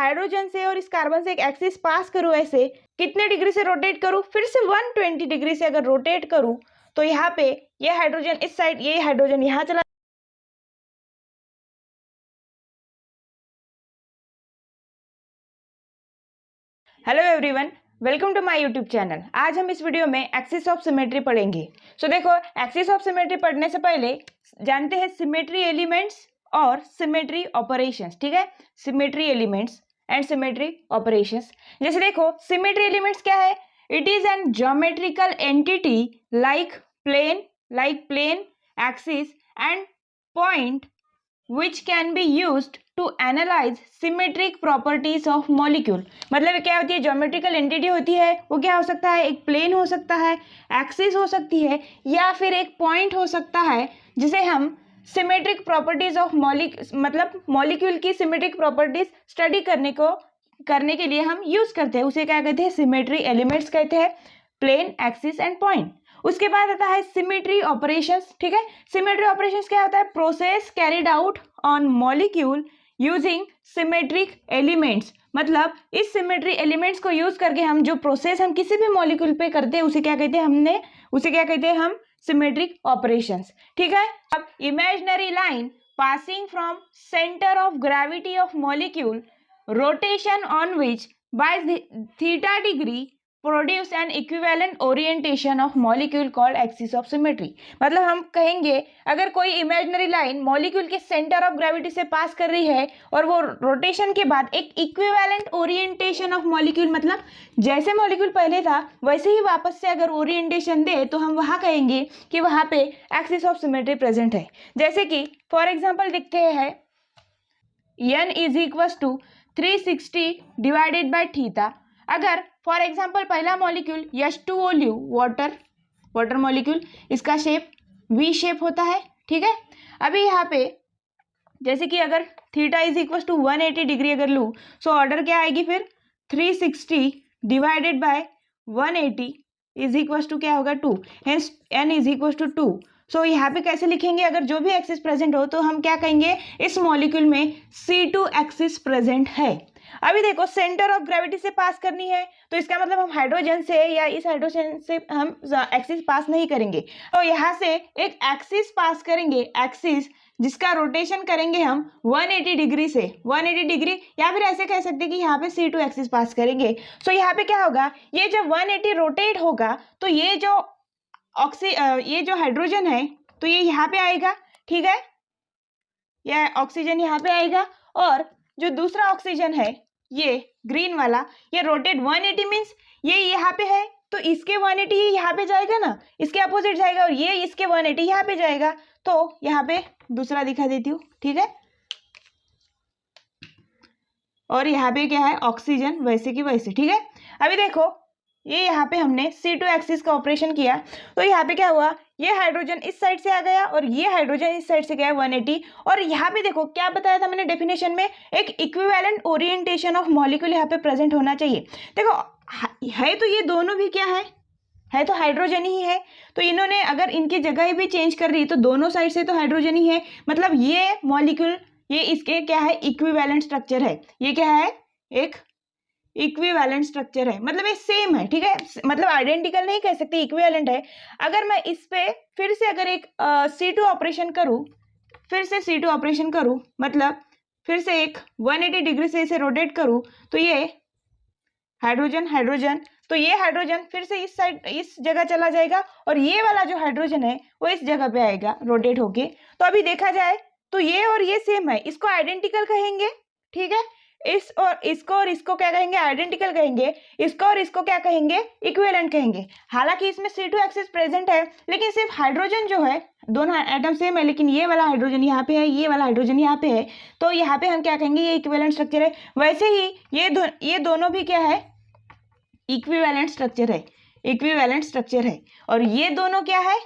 Hydrogen से और इस कार्बन से एक एक्सिस पास करूँ, ऐसे कितने डिग्री से रोटेट करूँ, फिर से 120 डिग्री से अगर रोटेट करूँ तो यहाँ पे ये हाइड्रोजन इस साइड, ये हाइड्रोजन यहाँ चला। Hello everyone, welcome to my YouTube channel. आज हम इस वीडियो में एक्सिस ऑफ सिमेट्री पढ़ेंगे। देखो, एक्सिस ऑफ सिमेट्री पढ़ने से पहले जानते हैं सिमेट्री एलिमेंट्स और सिमेट्री ऑपरेशंस। ठीक है, symmetry elements and symmetry operations. जैसे देखो, सिमेट्री एलिमेंट्स क्या है? It is an geometrical entity like plane, axis and point which can be used to analyze symmetric properties of molecule। मतलब क्या होती है? ज्योमेट्रिकल एंटिटी होती है। वो क्या हो सकता है? एक प्लेन हो सकता है, एक्सिस हो सकती है, या फिर एक पॉइंट हो सकता है, जिसे हम सिमेट्रिक प्रॉपर्टीज ऑफ मतलब मॉलिक्यूल की सिमेट्रिक प्रॉपर्टीज स्टडी करने के लिए हम यूज करते हैं। उसे क्या कहते हैं? सिमेट्री एलिमेंट्स कहते हैं, प्लेन, एक्सिस एंड पॉइंट। उसके बाद आता है सिमेट्री ऑपरेशंस। ठीक है, सिमेट्री ऑपरेशंस क्या होता है? Process carried out on molecule using symmetric elements. मतलब इस सिमेट्री एलिमेंट्स को यूज करके हम जो प्रोसेस हम किसी भी मॉलिक्यूल पे करते हैं उसे क्या कहते हैं? हम सिमेट्रिक ऑपरेशंस। ठीक है, अब imaginary line passing from centre of gravity of molecule, rotation on which by theta degree produce an equivalent orientation of molecule called axis of symmetry. मतलब हम कहेंगे, अगर कोई इमेजिनरी लाइन मॉलिक्यूल के सेंटर ऑफ ग्रेविटी से पास कर रही है और वो रोटेशन के बाद एक इक्विवेलेंट ओरिएंटेशन ऑफ मॉलिक्यूल, मतलब जैसे मॉलिक्यूल पहले था वैसे ही वापस से अगर ओरिएंटेशन दे, तो हम वहाँ कहेंगे कि वहाँ पे एक्सिस ऑफ सिमेट्री प्रेजेंट है। जैसे कि फॉर एग्जाम्पल दिखते हैं, n is equal to 360 divided by theta. अगर फॉर एग्जाम्पल पहला मॉलिक्यूल H2O वाटर मॉलिक्यूल, इसका शेप V शेप होता है। ठीक है, अभी यहाँ पे जैसे कि अगर theta is equal to 180 degree अगर लूँ, सो ऑर्डर क्या आएगी फिर? 360 divided by 180 is equal to क्या होगा? 2। Hence n is equal to 2। So यहाँ पे कैसे लिखेंगे? अगर जो भी एक्सिस प्रेजेंट हो तो हम क्या कहेंगे? इस मॉलिक्यूल में C2 एक्सिस प्रेजेंट है। अभी देखो, सेंटर ऑफ ग्रेविटी से पास करनी है, तो इसका मतलब हम हाइड्रोजन से या इस हाइड्रोजन से हम एक्सिस पास नहीं करेंगे। तो यहाँ से एक एक्सिस पास करेंगे, एक्सिस जिसका रोटेशन करेंगे हम 180 डिग्री से, 180 डिग्री, या फिर ऐसे कह सकते हैं कि यहाँ पे C2 एक्सिस पास करेंगे। सो यहाँ पे क्या होगा? ये जब 180 रोटेट होगा तो ये जो हाइड्रोजन है तो ये यहाँ पे आएगा। ठीक है, यह ऑक्सीजन यहाँ पे आएगा, और जो दूसरा ऑक्सीजन है ये ग्रीन वाला, ये रोटेट 180 मीन्स ये यहाँ पे है, तो इसके 180 ये यहाँ पे जाएगा ना, इसके अपोजिट जाएगा, और ये इसके 180 यहाँ पे जाएगा। तो यहाँ पे दूसरा दिखा देती हूँ। ठीक है, और यहाँ पे क्या है? ऑक्सीजन वैसे की वैसे। ठीक है, अभी देखो, ये यहाँ पे हमने C2 एक्सिस का ऑपरेशन किया, तो यहाँ पे क्या हुआ? ये हाइड्रोजन इस साइड से आ गया और ये हाइड्रोजन इस साइड से गया 180। और यहाँ पे देखो क्या बताया था मैंने डेफिनेशन में? एक इक्विवेलेंट ओरिएंटेशन ऑफ मॉलिक्यूल यहाँ पे प्रेजेंट होना चाहिए। देखो, है तो ये दोनों भी क्या है तो हाइड्रोजन ही है। तो इन्होंने अगर इनकी जगह भी चेंज कर दी तो दोनों साइड से तो हाइड्रोजन ही है। मतलब ये मॉलिक्यूल, ये इसके क्या है? इक्विवेलेंट स्ट्रक्चर है। ये क्या है? एक इक्विवेलेंट स्ट्रक्चर है, मतलब ये सेम है। ठीक है, मतलब आइडेंटिकल नहीं कह सकते, इक्विवेलेंट है। अगर मैं इस पे फिर से अगर एक C2 ऑपरेशन करूं, मतलब फिर से एक 180 डिग्री से इसे रोटेट करूं, तो ये हाइड्रोजन, तो ये हाइड्रोजन फिर से इस साइड, इस जगह चला जाएगा, और ये वाला जो हाइड्रोजन है वो इस जगह पे आएगा रोटेट होके। तो अभी देखा जाए तो ये और ये सेम है, इसको आइडेंटिकल कहेंगे। ठीक है, इसको और इसको क्या कहेंगे? आइडेंटिकल कहेंगे। इसको और इसको क्या कहेंगे? इक्विवेलेंट कहेंगे। हालांकि इसमें C2 एक्सिस प्रेजेंट है, लेकिन सिर्फ हाइड्रोजन जो है, दोनों एटम सेम है, लेकिन ये वाला हाइड्रोजन यहाँ पे है, ये वाला हाइड्रोजन यहाँ पे है, तो यहाँ पे हम क्या कहेंगे? ये इक्विवेलेंट स्ट्रक्चर है। वैसे ही ये दोनों भी क्या है? इक्विवेलेंट स्ट्रक्चर है। और ये दोनों क्या है?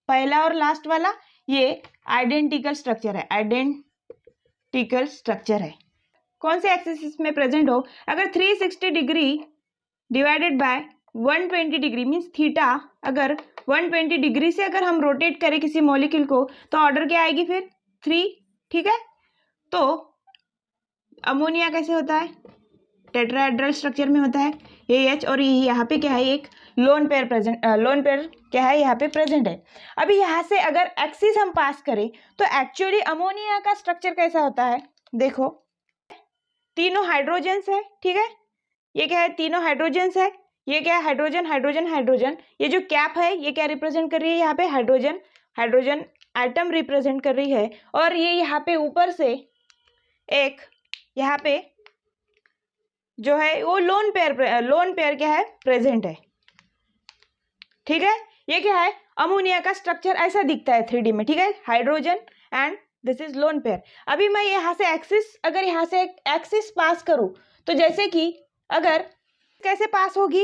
पहला और लास्ट वाला ये आइडेंटिकल स्ट्रक्चर है। कौन से एक्सिस में प्रेजेंट हो? अगर 360 degree divided by 120 degree means theta, अगर 120 डिग्री से अगर हम रोटेट करें किसी मॉलिक्यूल को, तो ऑर्डर क्या आएगी फिर? 3। ठीक है, तो अमोनिया कैसे होता है, टेट्राहेड्रल स्ट्रक्चर में होता है AH, और ये यहाँ पे क्या है, एक lone pair present, lone pair क्या है यहाँ पे प्रेजेंट है। अभी यहाँ से अगर एक्सिस हम पास करें तो एक्चुअली अमोनिया का स्ट्रक्चर कैसा होता है, देखो तीनों हाइड्रोजन्स है, ठीक है, ये क्या है, तीनों हाइड्रोजन्स है, ये क्या है, हाइड्रोजन हाइड्रोजन हाइड्रोजन, ये जो कैप है ये क्या रिप्रेजेंट कर रही है, यहाँ पे हाइड्रोजन हाइड्रोजन एटम रिप्रेजेंट कर रही है, और ये यहाँ पे ऊपर से एक यहाँ पे जो है वो लोन पेयर क्या है, प्रेजेंट है, ठीक है। ये क्या है, अमोनिया का स्ट्रक्चर ऐसा दिखता है 3D में, ठीक है, hydrogen and this is lone pair. अभी मैं यहाँ से एक्सिस, अगर यहाँ से एक्सिस पास करूँ तो जैसे कि अगर कैसे पास होगी,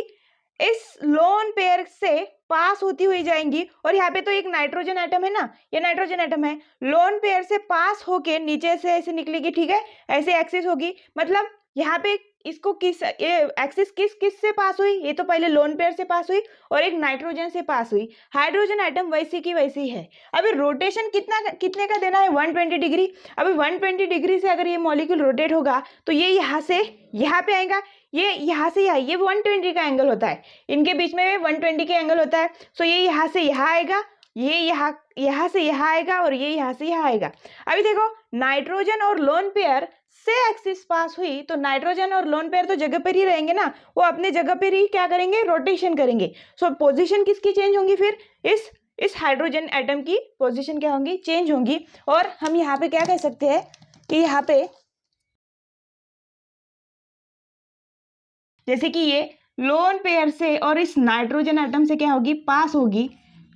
इस लोन पेयर से पास होती हुई जाएंगी, और यहाँ पे तो एक नाइट्रोजन एटम है ना, ये नाइट्रोजन एटम है, लोन पेयर से पास होके नीचे से ऐसे निकलेगी, ठीक है, ऐसे एक्सिस होगी, मतलब यहाँ पे इसको किस, ये एक्सिस किस किस से पास हुई, ये तो पहले लोन पेयर से पास हुई और एक नाइट्रोजन से पास हुई, हाइड्रोजन एटम वैसी की वैसी है। अभी रोटेशन कितने का देना है, 120 डिग्री। अभी 120 डिग्री से अगर ये मॉलिक्यूल रोटेट होगा तो ये यहाँ से यहाँ पे आएगा, ये यहाँ से यहाँ, ये 120 का एंगल होता है, इनके बीच में 120 का एंगल होता है। सो ये यहाँ से यहाँ आएगा, ये यहाँ से यहाँ आएगा, और ये यहाँ से यहाँ आएगा। अभी देखो नाइट्रोजन और लोन पेयर से एक्सिस पास हुई तो नाइट्रोजन और लोन पेयर तो जगह पर ही रहेंगे ना, वो अपने जगह पर ही क्या करेंगे, रोटेशन करेंगे। सो पोजीशन किसकी चेंज होंगी, फिर इस हाइड्रोजन एटम की पोजीशन क्या होंगी, चेंज होंगी। और हम यहाँ पे क्या कह सकते हैं कि यहाँ पे जैसे कि ये लोन पेयर से और इस नाइट्रोजन एटम से क्या होगी, पास होगी,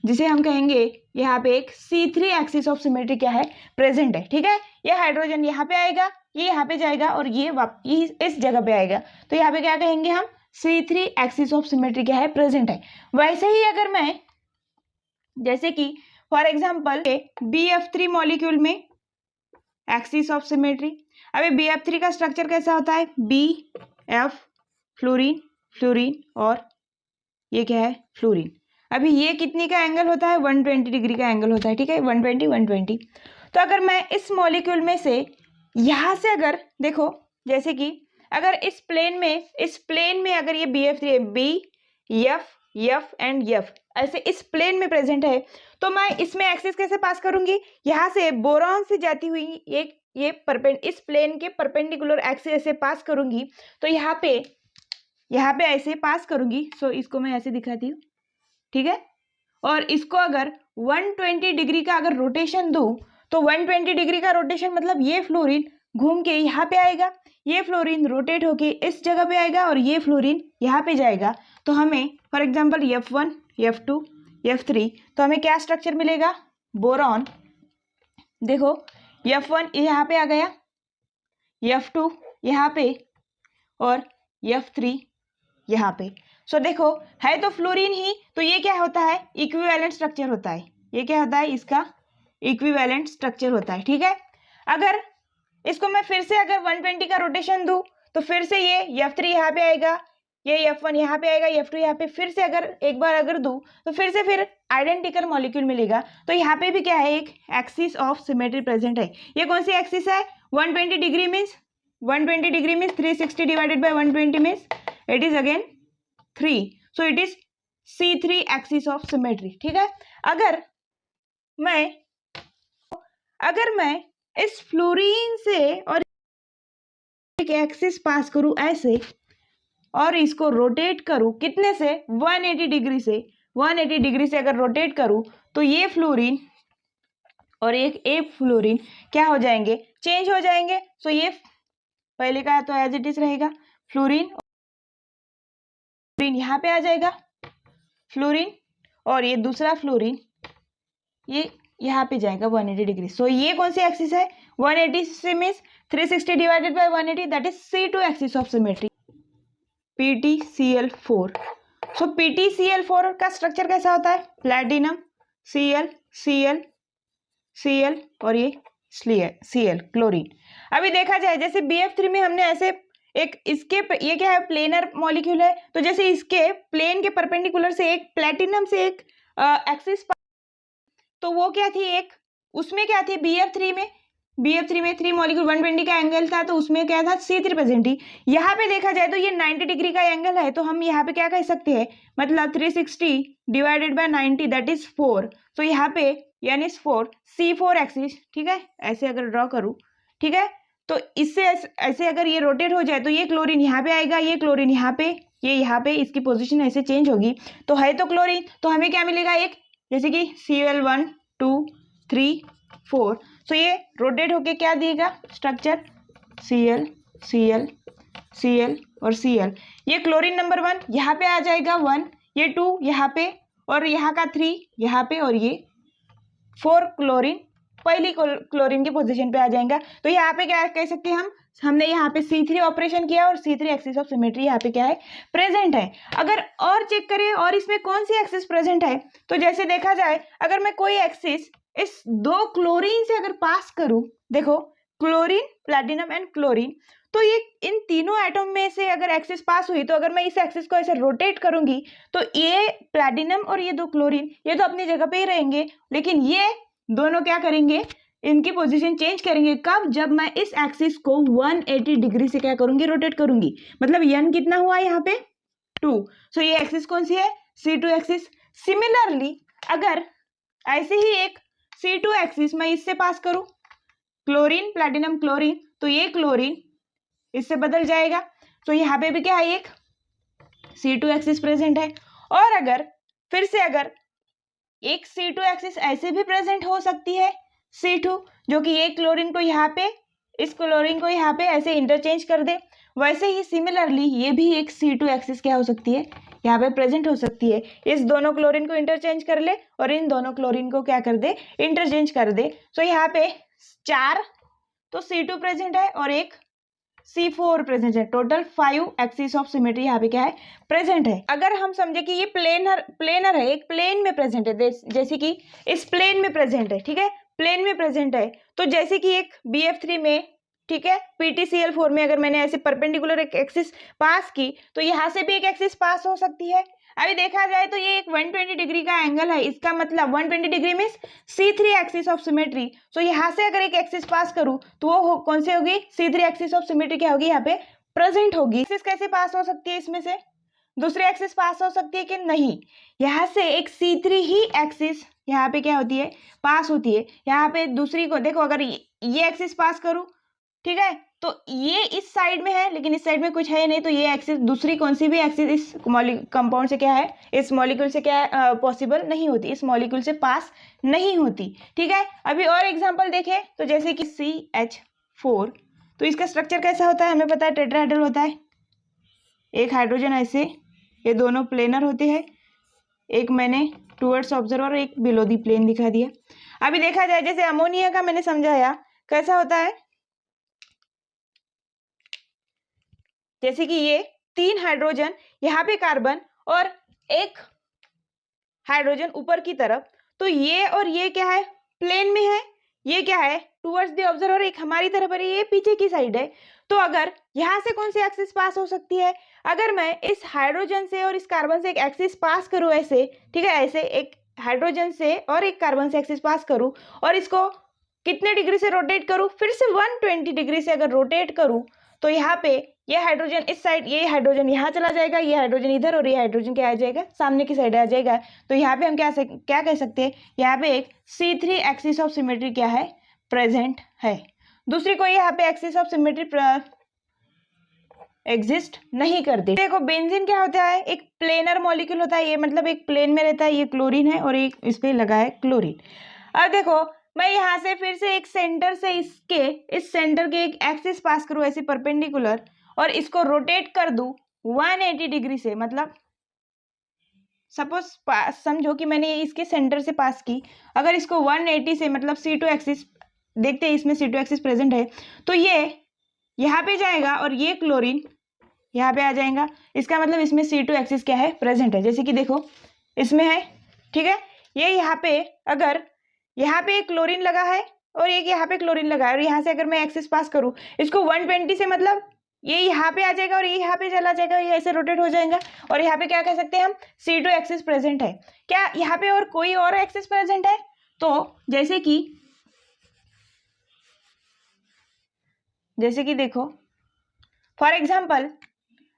जिसे हम कहेंगे यहाँ पे एक C3 एक्सिस ऑफ सिमेट्री क्या है, प्रेजेंट है, ठीक है। ये हाइड्रोजन यहाँ पे आएगा, ये यहाँ पे जाएगा, और ये इस जगह पे आएगा, तो यहाँ पे क्या कहेंगे हम, C3 एक्सिस ऑफ सिमेट्री क्या है, प्रेजेंट है। वैसे ही अगर मैं जैसे कि फॉर एग्जाम्पल BF3 मॉलिक्यूल में एक्सिस ऑफ सिमेट्री, अभी BF3 का स्ट्रक्चर कैसा होता है, BF फ्लोरीन फ्लोरीन, और ये क्या है, फ्लोरीन। अभी ये कितनी का एंगल होता है, 120 डिग्री का एंगल होता है, ठीक है, 120। तो अगर मैं इस मॉलिक्यूल में से यहाँ से अगर देखो, जैसे कि अगर इस प्लेन में अगर ये BF3 है, B F एंड F ऐसे इस प्लेन में प्रेजेंट है, तो मैं इसमें एक्सिस कैसे पास करूंगी, यहाँ से बोरॉन से जाती हुई ये इस प्लेन के परपेंडिकुलर एक्सिस ऐसे पास करूंगी, तो यहाँ पे ऐसे पास करूंगी। सो इसको मैं ऐसे दिखाती हूँ, ठीक है, और इसको अगर 120 डिग्री का अगर रोटेशन दूं तो 120 डिग्री का रोटेशन मतलब ये फ्लोरीन घूम के यहाँ पे आएगा, ये फ्लोरीन रोटेट होके इस जगह पे आएगा, और ये फ्लोरीन यहाँ पे जाएगा। तो हमें for example F1 F2 F3, तो हमें क्या स्ट्रक्चर मिलेगा, बोरॉन, देखो F1 यहाँ पे आ गया, F2 यहाँ पे, और F3 यहाँ पे। सो देखो है तो फ्लोरीन ही, तो ये क्या होता है, इक्विवेलेंट स्ट्रक्चर होता है, ये क्या होता है, इसका इक्विवेलेंट स्ट्रक्चर होता है, ठीक है। अगर इसको मैं फिर से अगर 120 का रोटेशन दूं तो फिर से ये F3 यहाँ पे आएगा, ये F1 यहाँ पे आएगा, F2 यहाँ पे, फिर से अगर एक बार अगर दूं तो फिर आइडेंटिकल मॉलिक्यूल मिलेगा। तो यहाँ पे भी क्या है, एक एक्सिस ऑफ सिमेट्री प्रेजेंट है। ये कौन सी एक्सिस है, 120 degree means 360 divided bye 120 means it is again 3, so it is C3 axis of symmetry, ठीक है। अगर मैं इस फ्लोरीन से और एक एक्सिस पास करूं ऐसे, और इसको रोटेट करूं कितने से, 180 डिग्री से, 180 डिग्री से अगर रोटेट करूं तो ये फ्लोरीन और एक फ्लोरीन क्या हो जाएंगे, चेंज हो जाएंगे। सो ये पहले का तो एज इट इज रहेगा, फ्लोरीन यहाँ पे आ जाएगा फ्लोरीन, और ये दूसरा फ्लोरीन ये यहाँ पे जाएगा 180 डिग्री। सो ये कौन सी एक्सिस है, 180 से means 360 divided by 180, that is C2 axis of symmetry, PTCl4। So PTCl4 का स्ट्रक्चर कैसा होता है, प्लैटिनम Cl और ये Cl क्लोरीन। अभी देखा जाए जैसे BF3 में हमने ऐसे एक इसके ये क्या है, प्लेनर मॉलिक्यूल है, तो जैसे इसके प्लेन के परपेंडिकुलर से एक प्लैटिनम से एक एक्सिस, तो वो क्या थी, एक उसमें क्या थी BF3 में BF3 में 3 मॉलिक्यूल 120 का एंगल था, तो उसमें क्या था, C3 प्रेजेंट थी। यहाँ पे देखा जाए तो ये 90 डिग्री का एंगल है, तो हम यहाँ पे क्या कह सकते हैं, मतलब 360 डिवाइडेड बाय 90 दैट इज 4। तो यहाँ पे यानी 4 C4 एक्सिस, ठीक है, ऐसे अगर ड्रॉ करूँ, ठीक है, तो इससे ऐसे अगर ये रोटेट हो जाए तो ये क्लोरीन यहाँ पे आएगा, ये क्लोरीन यहाँ पे, ये यहाँ पे, इसकी पोजीशन ऐसे चेंज होगी, तो है तो क्लोरीन, तो हमें क्या मिलेगा, एक जैसे कि Cl1 2 3 4। तो ये रोटेट होके क्या देगा स्ट्रक्चर, Cl Cl Cl और Cl। ये क्लोरीन नंबर 1 यहाँ पे आ जाएगा 1, ये 2 यहाँ पे, और यहाँ का 3 यहाँ पे, और ये 4 क्लोरीन पहली क्लोरीन की पोजीशन पे आ जाएगा। तो यहाँ पे क्या कह सकते हैं हमने यहाँ पे C3 ऑपरेशन किया और C3 एक्सिस ऑफ सिमेट्री यहाँ पे क्या है, प्रेजेंट है। अगर और चेक करें और इसमें कौन सी एक्सिस प्रेजेंट है, तो जैसे देखा जाए अगर मैं कोई एक्सिस इस 2 क्लोरीन से अगर पास करूं, देखो क्लोरीन, प्लैटिनम एंड क्लोरीन, तो ये इन तीनों एटम में से अगर एक्सिस पास हुई, तो अगर मैं इस एक्सिस को ऐसे रोटेट करूंगी तो ये प्लैटिनम और ये 2 क्लोरीन ये तो अपनी जगह पे ही रहेंगे, लेकिन ये दोनों क्या करेंगे, इनकी पोजीशन चेंज करेंगे। कब, जब मैं इस एक्सिस को 180 डिग्री से क्या करूंगी, रोटेट करूंगी। मतलब n कितना हुआ यहाँ पे 2। सो ये एक्सिस कौन सी है, C2 एक्सिस। सिमिलरली अगर ऐसे ही एक C2 एक्सिस मैं इससे पास करूं, क्लोरीन प्लैटिनम क्लोरीन, तो ये क्लोरीन इससे बदल जाएगा, तो यहाँ पे भी क्या है, एक C2 एक्सिस प्रेजेंट है। और अगर फिर से अगर एक C2 एक्सिस ऐसे भी प्रेजेंट हो सकती है, C2, जो कि ये क्लोरीन को यहाँ पे, इस क्लोरीन को यहाँ पे ऐसे इंटरचेंज कर दे, वैसे ही सिमिलरली ये भी एक C2 एक्सिस क्या हो सकती है, यहाँ पे प्रेजेंट हो सकती है। इस दोनों क्लोरीन को इंटरचेंज कर ले और इन दोनों क्लोरीन को क्या कर दे, इंटरचेंज कर दे। तो यहाँ पे 4 तो C2 प्रेजेंट है और एक C4 प्रेजेंट है, टोटल 5 एक्सिस ऑफ सिमेट्री यहाँ पे क्या है, प्रेजेंट है। अगर हम समझे कि ये प्लेनर है, एक प्लेन में प्रेजेंट है, जैसे कि इस प्लेन में प्रेजेंट है, ठीक है, प्लेन में प्रेजेंट है, तो जैसे कि एक BF3 में, ठीक है, PTCl4 में अगर मैंने ऐसे परपेंडिकुलर एक एक्सिस पास की, तो यहाँ से भी एक एक्सिस पास हो सकती है। अभी देखा जाए तो ये एक 120 डिग्री का एंगल है, इसका मतलब 120 degree means C3 axis of symmetry. So यहाँ से अगर एक एक्सिस पास करूँ तो वो कौन सी होगी, C3 एक्सिस ऑफ सिमेट्री क्या होगी, यहाँ पे प्रेजेंट होगी। एक्सिस कैसे पास हो सकती है, इसमें से दूसरी एक्सिस पास हो सकती है कि नहीं, यहाँ से एक C3 ही एक्सिस यहाँ पे क्या होती है, पास होती है। यहाँ पे दूसरी को देखो, अगर ये एक्सिस पास करूँ, ठीक है, तो ये इस साइड में है लेकिन इस साइड में कुछ है नहीं, तो ये एक्सिस दूसरी कौन सी भी एक्सिस इस कंपाउंड से क्या है, इस मॉलिक्यूल से क्या है, पॉसिबल नहीं होती, इस मॉलिक्यूल से पास नहीं होती। ठीक है, अभी और एग्जांपल देखें तो जैसे कि CH4, तो इसका स्ट्रक्चर कैसा होता है, हमें पता है टेट्राहेड्रल होता है, एक हाइड्रोजन ऐसे, ये दोनों प्लेनर होते हैं, एक मैंने टूवर्ड्स ऑब्जर्वर एक बिलो दी प्लेन दिखा दिया। अभी देखा जाए जैसे अमोनिया का मैंने समझाया कैसा होता है, जैसे कि ये 3 हाइड्रोजन, यहाँ पे कार्बन और एक हाइड्रोजन ऊपर की तरफ, तो ये और ये क्या है, प्लेन में है, ये क्या है टूवर्ड्स द ऑब्जर्वर, एक हमारी तरफ है, ये पीछे की साइड है। तो अगर यहाँ से कौन सी एक्सिस पास हो सकती है, अगर मैं इस हाइड्रोजन से और इस कार्बन से एक एक्सिस पास करूँ ऐसे, ठीक है, ऐसे एक हाइड्रोजन से और एक कार्बन से एक्सिस पास करूँ और इसको कितने डिग्री से रोटेट करूँ, फिर से 120 डिग्री से अगर रोटेट करूँ, तो यहाँ पे ये हाइड्रोजन इस साइड, ये हाइड्रोजन यहाँ चला जाएगा, ये हाइड्रोजन इधर और ये हाइड्रोजन क्या आ जाएगा, सामने की साइड आ जाएगा। तो यहाँ पे हम क्या कह सकते हैं, यहाँ पे एक C3 एक्सिस ऑफ सिमेट्री क्या है, प्रेजेंट है। दूसरी कोई यहाँ पे एक्सिस ऑफ सिमेट्री एग्जिस्ट नहीं करती। देखो बेंजीन क्या होता है, एक प्लेनर मॉलिक्यूल होता है, ये मतलब एक प्लेन में रहता है, ये क्लोरीन है और एक इस पे लगा है क्लोरीन। अब देखो मैं यहाँ से फिर से एक सेंटर से इस सेंटर के एक एक्सिस पास करूँ ऐसे परपेंडिकुलर और इसको रोटेट कर दूं 180 डिग्री से, मतलब सपोज समझो कि मैंने इसके सेंटर से पास की, अगर इसको 180 से मतलब C2 एक्सिस, देखते हैं इसमें C2 एक्सिस प्रेजेंट है, तो ये यहाँ पे जाएगा और ये क्लोरीन यहाँ पे आ जाएगा, इसका मतलब इसमें C2 एक्सिस क्या है, प्रेजेंट है। जैसे कि देखो इसमें है, ठीक है, ये यहाँ पे अगर यहाँ पे एक क्लोरीन लगा है और एक यहाँ पे क्लोरीन लगा है और यहाँ से अगर मैं एक्सिस पास करूँ इसको 120 से, मतलब ये यहाँ पे आ जाएगा और ये यहाँ पे चला जाएगा, ये ऐसे रोटेट हो जाएगा और यहाँ पे क्या कह सकते हैं हम, C2 एक्सिस प्रेजेंट है। क्या यहाँ पे और कोई और एक्सिस प्रेजेंट है, तो जैसे कि जैसे कि देखो फॉर एग्जाम्पल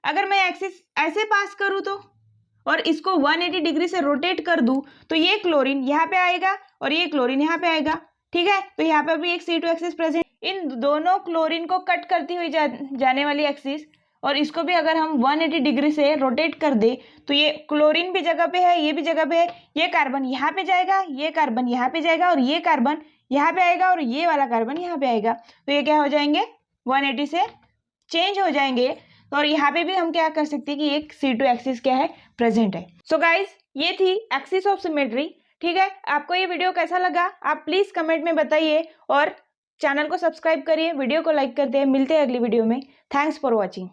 अगर मैं एक्सिस ऐसे पास करूँ तो और इसको 180 डिग्री से रोटेट कर दूं तो ये क्लोरीन यहाँ पे आएगा और ये क्लोरीन यहाँ पे आएगा, ठीक है। तो यहाँ पे भी एक C2 एक्सिस प्रेजेंट, इन दोनों क्लोरीन को कट करती हुई जाने वाली एक्सिस और इसको भी अगर हम 180 डिग्री से रोटेट कर दे तो ये क्लोरीन भी जगह पे है, ये भी जगह पे है, ये कार्बन यहाँ पे जाएगा, ये कार्बन यहाँ पे जाएगा और ये कार्बन यहाँ पे आएगा और ये वाला कार्बन यहाँ पे आएगा। तो ये क्या हो जाएंगे 180 से चेंज हो जाएंगे। और यहाँ पे भी हम क्या कर सकते हैं कि एक C2 एक्सिस क्या है प्रेजेंट है। सो गाइज ये थी एक्सिस ऑफ सिमेट्री, ठीक है। आपको ये वीडियो कैसा लगा आप प्लीज कमेंट में बताइए और चैनल को सब्सक्राइब करिए, वीडियो को लाइक करते हैं। मिलते हैं अगली वीडियो में। Thanks for watching.